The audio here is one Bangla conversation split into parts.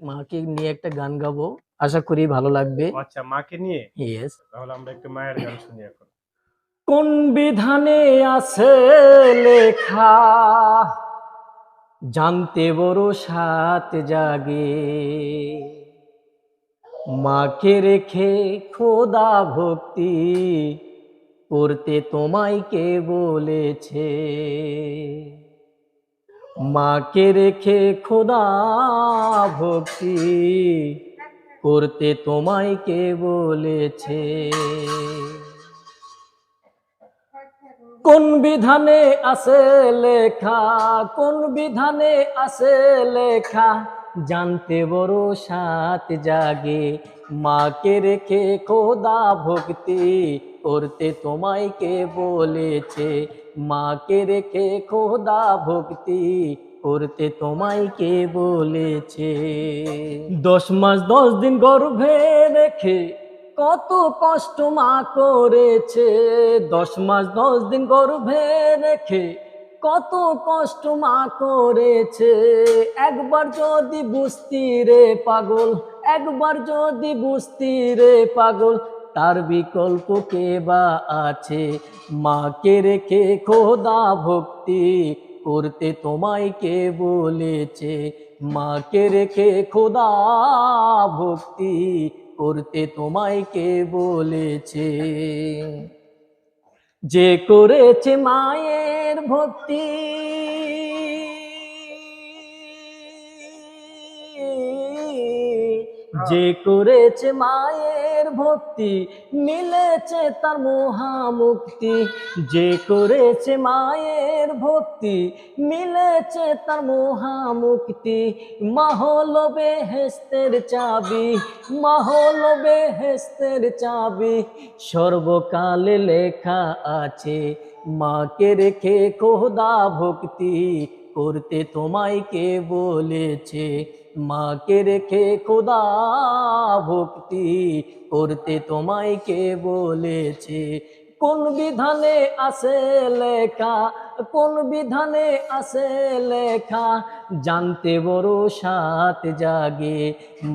মাকে নিয়ে একটা গান গাবো, আশা করি ভালো লাগবে। আচ্ছা, মাকে নিয়ে? ইয়েস। তাহলে আমরা একটু মায়ের গান শুনি এখন। কোন বিধানে আছে লেখা, জানতে বড় সাত জাগে, মাকে রেখে খোদা ভক্তি করতে তোমায় কে বলেছে? মাকে রেখে খোদা ভক্তি করতে তোমায় কে বলেছে? কোন বিধানে আছে লেখা, কোন বিধানে আছে লেখা, জানতে বড় সাত জাগে, মাকে রেখে খোদা ভক্তি করতে তোমায় কে বলেছে? মাকে রেখে খোদা ভক্তি করতে তোমায় কে বলেছে? 10 মাস 10 দিন গর্ভে রেখে কত কষ্ট মা করেছে, 10 মাস 10 দিন গর্ভে রেখে কত কষ্ট মা করেছে। একবার যদি বুঝতি রে পাগল, একবার যদি বুঝতি রে পাগল, তার বিকল্প কে বা আছে? মাকে রেখে খোদা ভক্তি করতে তোমায় কে বলেছে? মাকে রেখে খোদা ভক্তি করতে তোমায় কে বলেছে? যে করেছে মায়ের ভক্তি, যে করেছে মায়ের ভক্তি, মিলেছে তার মহামুক্তি। যে করেছে মায়ের ভক্তি, মিলেছে তার মহামুক্তি। মা হলো বেহেশতের চাবি, মা হলো বেহেশতের চাবি, সর্বকালে লেখা আছে, মাকে রেখে খোদা ভক্তি করতে তোমায় কে বলেছে? মাকে রেখে খোদা ভক্তি করতে তোমায় কে বলেছে? কোন বিধানে আছে লেখা, কোন বিধানে আছে লেখা, জানতে বড় সাত জাগে,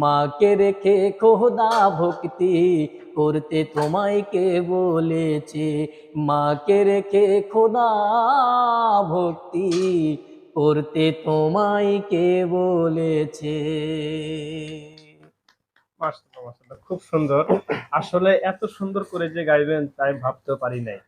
মাকে রেখে খোদা ভক্তি করতে তোমায় কে বলেছে? মাকে রেখে খোদা ভক্তি করতে তোমায় কে বলেছে? মাশাআল্লাহ, মাশাআল্লাহ, খুব সুন্দর। আসলে এত সুন্দর করে যে গাইবেন তাই ভাবতেও পারি নাই।